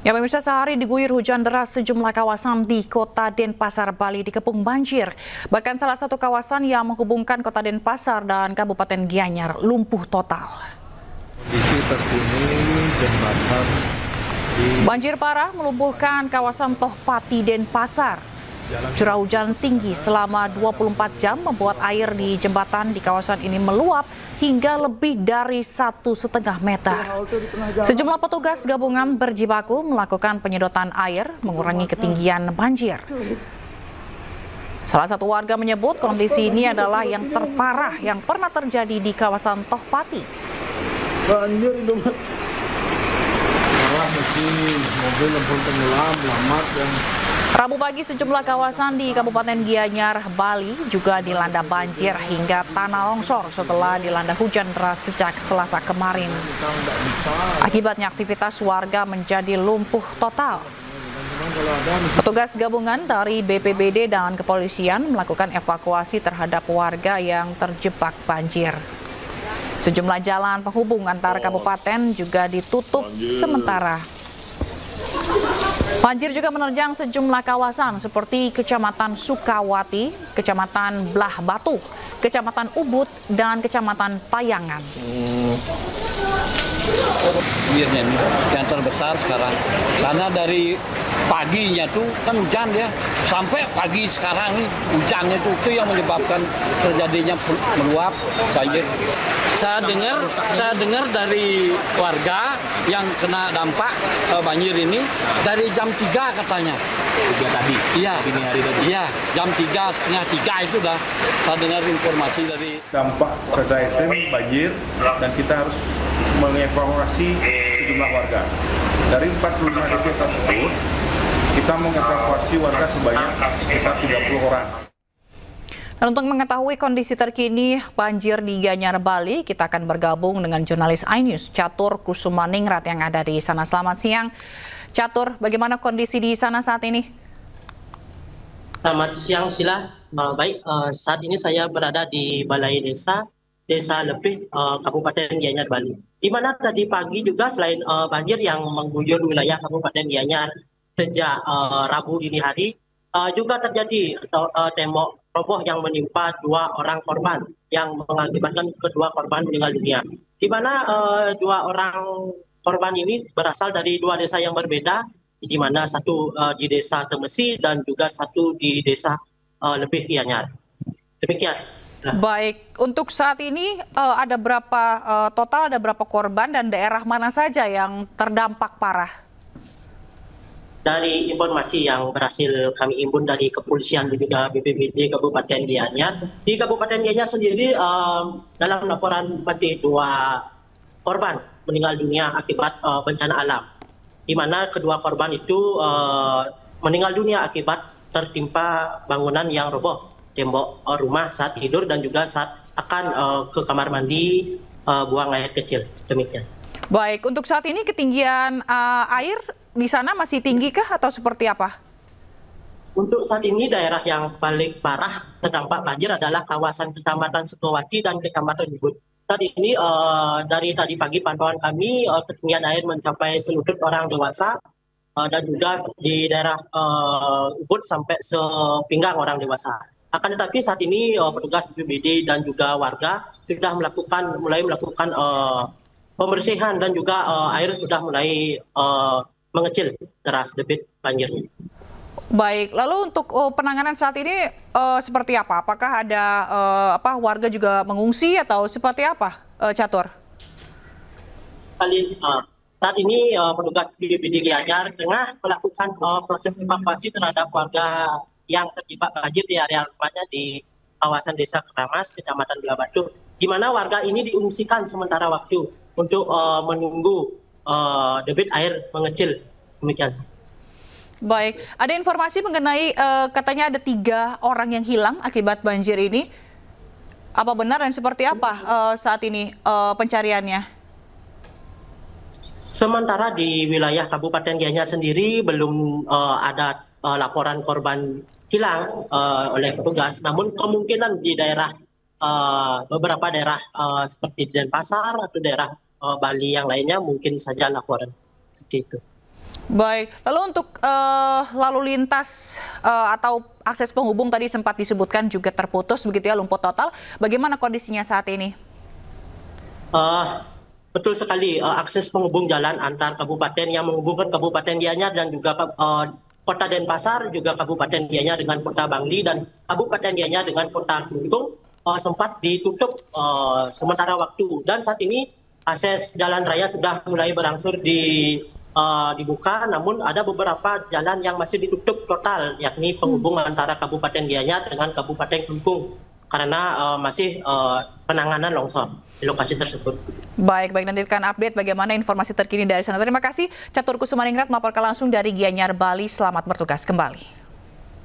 Ya pemirsa, sehari diguyur hujan deras sejumlah kawasan di kota Denpasar, Bali dikepung banjir. Bahkan salah satu kawasan yang menghubungkan kota Denpasar dan Kabupaten Gianyar lumpuh total. Kondisi terkini jembatan Banjir parah melumpuhkan kawasan Tohpati Denpasar. Curah hujan tinggi selama 24 jam membuat air di jembatan di kawasan ini meluap hingga lebih dari 1,5 meter. Sejumlah petugas gabungan berjibaku melakukan penyedotan air, mengurangi ketinggian banjir. Salah satu warga menyebut kondisi ini adalah yang terparah yang pernah terjadi di kawasan Tohpati. banjir itu parah mesin mobil pun tenggelam lamat dan Rabu pagi sejumlah kawasan di Kabupaten Gianyar, Bali juga dilanda banjir hingga tanah longsor setelah dilanda hujan deras sejak Selasa kemarin. Akibatnya aktivitas warga menjadi lumpuh total. Petugas gabungan dari BPBD dan kepolisian melakukan evakuasi terhadap warga yang terjebak banjir. Sejumlah jalan penghubung antar kabupaten juga ditutup sementara. Banjir juga menerjang sejumlah kawasan seperti Kecamatan Sukawati, Kecamatan Belah Batu, Kecamatan Ubud, dan Kecamatan Payangan. Banjirnya ini yang terbesar sekarang karena dari paginya tuh kan hujan ya sampai pagi sekarang nih hujannya tuh itu yang menyebabkan terjadinya meluap banjir. Saya dengar dari warga yang kena dampak banjir ini dari jam 3 katanya. 3 tadi? Iya. Dini hari tadi? Iya, jam 3, setengah 3 itu dah saya dengar informasi dari dampak KSM banjir dan kita harus mengevakuasi sejumlah warga. Dari 45 titik tersebut, kita mengevakuasi warga sebanyak sekitar 30 orang. Dan untuk mengetahui kondisi terkini banjir di Gianyar, Bali, kita akan bergabung dengan jurnalis iNews Catur Kusumaningrat yang ada di sana. Selamat siang, Catur. Bagaimana kondisi di sana saat ini? Selamat siang, Sila. Baik, saat ini saya berada di Balai Desa Lepih, Kabupaten Gianyar, Bali. Di mana tadi pagi juga selain banjir yang mengguyur wilayah Kabupaten Gianyar sejak Rabu dini hari, juga terjadi tembok roboh yang menimpa 2 orang korban yang mengakibatkan kedua korban meninggal dunia. Di mana 2 orang korban ini berasal dari 2 desa yang berbeda, di mana satu di desa Temesi dan juga satu di desa Lepih Gianyar. Demikian. Baik, untuk saat ini ada berapa total ada berapa korban dan daerah mana saja yang terdampak parah? Dari informasi yang berhasil kami himpun dari kepolisian dan juga BPBD Kabupaten Gianyar, di Kabupaten Gianyar sendiri dalam laporan masih 2 korban meninggal dunia akibat bencana alam, di mana kedua korban itu meninggal dunia akibat tertimpa bangunan yang roboh, tembok rumah saat tidur dan juga saat akan ke kamar mandi buang air kecil. Demikian. Baik, untuk saat ini ketinggian air di sana masih tinggi kah atau seperti apa? Untuk saat ini daerah yang paling parah terdampak banjir adalah kawasan Kecamatan Sukawati dan Kecamatan Ubud. Saat ini dari tadi pagi pantauan kami ketinggian air mencapai selutut orang dewasa dan juga di daerah Ubud sampai sepinggang orang dewasa. Akan tetapi saat ini petugas BPBD dan juga warga sudah mulai melakukan pembersihan dan juga air sudah mulai mengecil deras debit banjirnya. Baik, lalu untuk penanganan saat ini seperti apa? Apakah ada warga juga mengungsi atau seperti apa, Catur? Saat ini petugas BPBD Gianyar tengah melakukan proses evakuasi terhadap warga yang terjebak banjir di area rumahnya di kawasan Desa Keramas, Kecamatan Belah Batu, di mana warga ini diungsikan sementara waktu untuk menunggu debit air mengecil. Demikian. Baik, ada informasi mengenai katanya ada 3 orang yang hilang akibat banjir ini. Apa benar dan seperti apa saat ini pencariannya? Sementara di wilayah Kabupaten Gianyar sendiri belum ada laporan korban hilang oleh petugas, namun kemungkinan di daerah beberapa daerah seperti Denpasar atau daerah Bali yang lainnya mungkin saja laporan seperti itu. Baik, lalu untuk lalu lintas atau akses penghubung tadi sempat disebutkan juga terputus begitu ya, lumpuh total. Bagaimana kondisinya saat ini? Betul sekali, akses penghubung jalan antar kabupaten yang menghubungkan Kabupaten Gianyar dan juga Kota Denpasar, juga Kabupaten Gianyar dengan Kota Bangli dan Kabupaten Gianyar dengan Kota Kelungkung sempat ditutup sementara waktu. Dan saat ini akses jalan raya sudah mulai berangsur dibuka, namun ada beberapa jalan yang masih ditutup total, yakni penghubung antara Kabupaten Gianyar dengan Kabupaten Kelungkung karena masih penanganan longsor di lokasi tersebut. Baik, nanti akan update bagaimana informasi terkini dari sana. Terima kasih Catur Kusumaningrat melaporkan langsung dari Gianyar, Bali. Selamat bertugas kembali.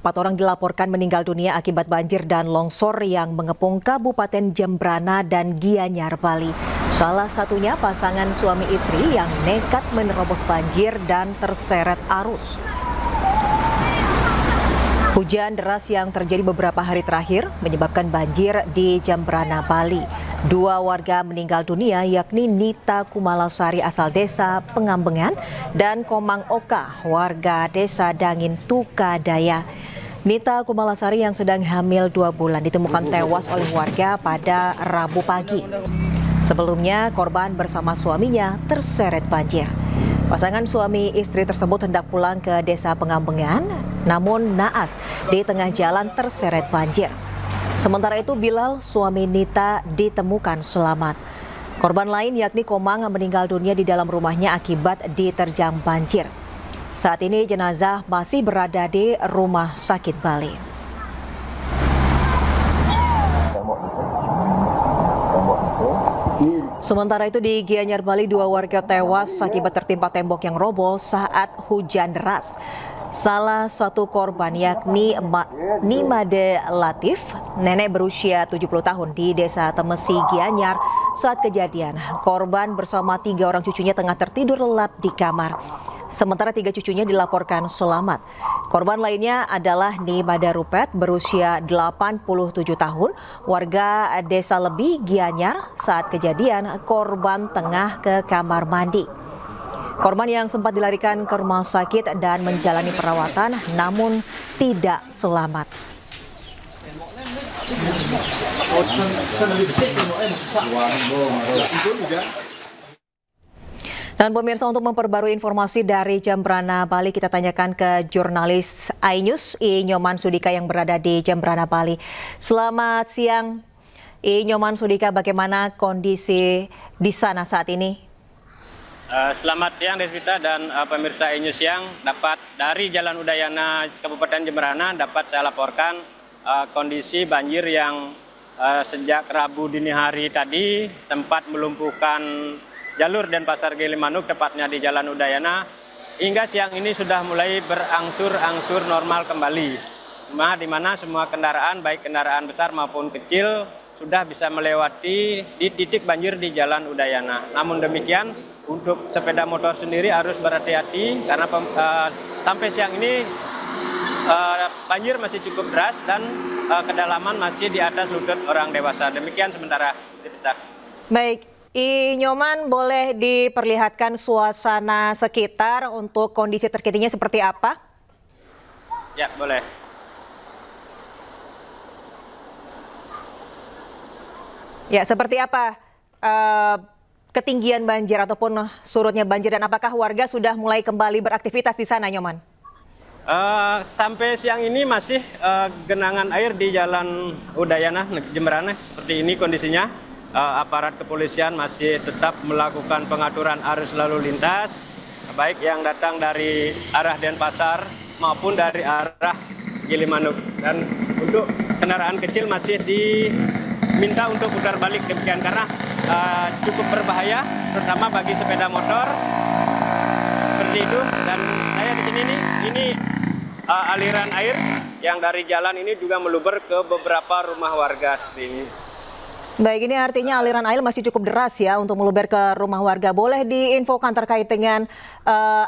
4 orang dilaporkan meninggal dunia akibat banjir dan longsor yang mengepung Kabupaten Jembrana dan Gianyar, Bali. Salah satunya pasangan suami istri yang nekat menerobos banjir dan terseret arus. Hujan deras yang terjadi beberapa hari terakhir menyebabkan banjir di Jembrana, Bali. 2 warga meninggal dunia yakni Nita Kumalasari asal desa Pengambengan dan Komang Oka warga desa Dangin Tukadaya. Nita Kumalasari yang sedang hamil 2 bulan ditemukan tewas oleh warga pada Rabu pagi. Sebelumnya korban bersama suaminya terseret banjir. Pasangan suami istri tersebut hendak pulang ke desa Pengambengan, namun naas di tengah jalan terseret banjir. Sementara itu Bilal, suami Nita, ditemukan selamat. Korban lain yakni Komang meninggal dunia di dalam rumahnya akibat diterjang banjir. Saat ini jenazah masih berada di Rumah Sakit Bali. Sementara itu di Gianyar, Bali, 2 warga tewas akibat tertimpa tembok yang roboh saat hujan deras. Salah satu korban yakni Nimade Latif, nenek berusia 70 tahun di desa Temesi, Gianyar. Saat kejadian, korban bersama 3 orang cucunya tengah tertidur lelap di kamar. Sementara 3 cucunya dilaporkan selamat. Korban lainnya adalah Nimade Rupet berusia 87 tahun, warga desa Lebih, Gianyar. Saat kejadian, korban tengah ke kamar mandi. Korban yang sempat dilarikan ke rumah sakit dan menjalani perawatan namun tidak selamat. Dan pemirsa, untuk memperbarui informasi dari Jembrana, Bali, kita tanyakan ke jurnalis iNews I Nyoman Sudika yang berada di Jembrana, Bali. Selamat siang I Nyoman Sudika, bagaimana kondisi di sana saat ini? Selamat siang Desvita dan pemirsa iNews yang dapat dari Jalan Udayana Kabupaten Jembrana dapat saya laporkan kondisi banjir yang sejak Rabu dini hari tadi sempat melumpuhkan jalur Denpasar Gilimanuk, tepatnya di Jalan Udayana. Hingga siang ini sudah mulai berangsur-angsur normal kembali, di mana semua kendaraan, baik kendaraan besar maupun kecil, sudah bisa melewati di titik banjir di Jalan Udayana. Namun demikian, untuk sepeda motor sendiri harus berhati-hati karena sampai siang ini banjir masih cukup deras dan kedalaman masih di atas lutut orang dewasa. Demikian sementara kita. Baik, I Nyoman, boleh diperlihatkan suasana sekitar untuk kondisi terkininya seperti apa? Ya, boleh. Ya, seperti apa ketinggian banjir ataupun surutnya banjir, dan apakah warga sudah mulai kembali beraktivitas di sana, Nyoman? Sampai siang ini masih genangan air di Jalan Udayana, Jembrana, seperti ini kondisinya. Aparat kepolisian masih tetap melakukan pengaturan arus lalu lintas, baik yang datang dari arah Denpasar maupun dari arah Gilimanuk. Dan untuk kendaraan kecil masih diminta untuk putar balik, demikian karena cukup berbahaya, terutama bagi sepeda motor seperti itu. Dan saya di sini ini aliran air yang dari jalan ini juga meluber ke beberapa rumah warga seperti ini. Baik, ini artinya aliran air masih cukup deras ya untuk meluber ke rumah warga. Boleh diinfokan terkait dengan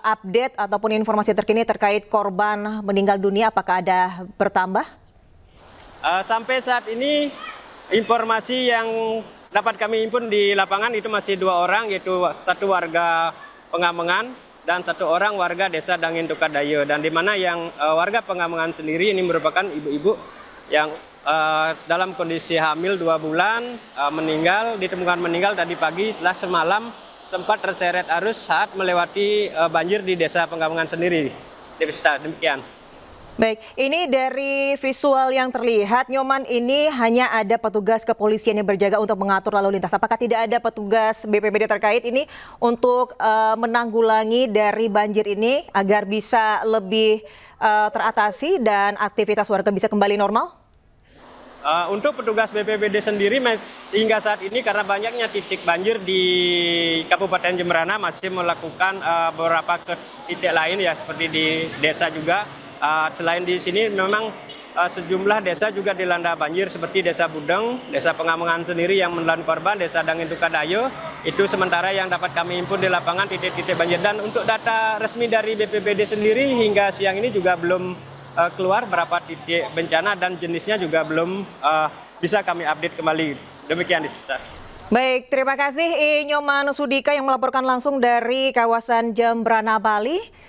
update ataupun informasi terkini terkait korban meninggal dunia, apakah ada bertambah? Sampai saat ini informasi yang dapat kami impun di lapangan itu masih 2 orang, yaitu 1 warga Pengambengan dan 1 orang warga desa Dangin Tukadayo, dan di mana yang warga Pengambengan sendiri ini merupakan ibu-ibu yang dalam kondisi hamil 2 bulan, ditemukan meninggal tadi pagi setelah semalam sempat terseret arus saat melewati banjir di desa Pengambengan sendiri. Demikian. Baik, ini dari visual yang terlihat, Nyoman, ini hanya ada petugas kepolisian yang berjaga untuk mengatur lalu lintas. Apakah tidak ada petugas BPBD terkait ini untuk menanggulangi dari banjir ini agar bisa lebih teratasi dan aktivitas warga bisa kembali normal? Untuk petugas BPBD sendiri hingga saat ini karena banyaknya titik banjir di Kabupaten Jemberana masih melakukan beberapa titik lain ya, seperti di desa juga. Selain di sini memang sejumlah desa juga dilanda banjir seperti Desa Budeng, Desa Pengambengan sendiri yang menelan korban, Desa Dangin Tukadayo. Itu sementara yang dapat kami impun di lapangan titik-titik banjir. Dan untuk data resmi dari BPBD sendiri hingga siang ini juga belum keluar berapa titik bencana dan jenisnya juga belum bisa kami update kembali. Demikian, Desvita. Baik, terima kasih Nyoman Sudika yang melaporkan langsung dari kawasan Jemberana, Bali.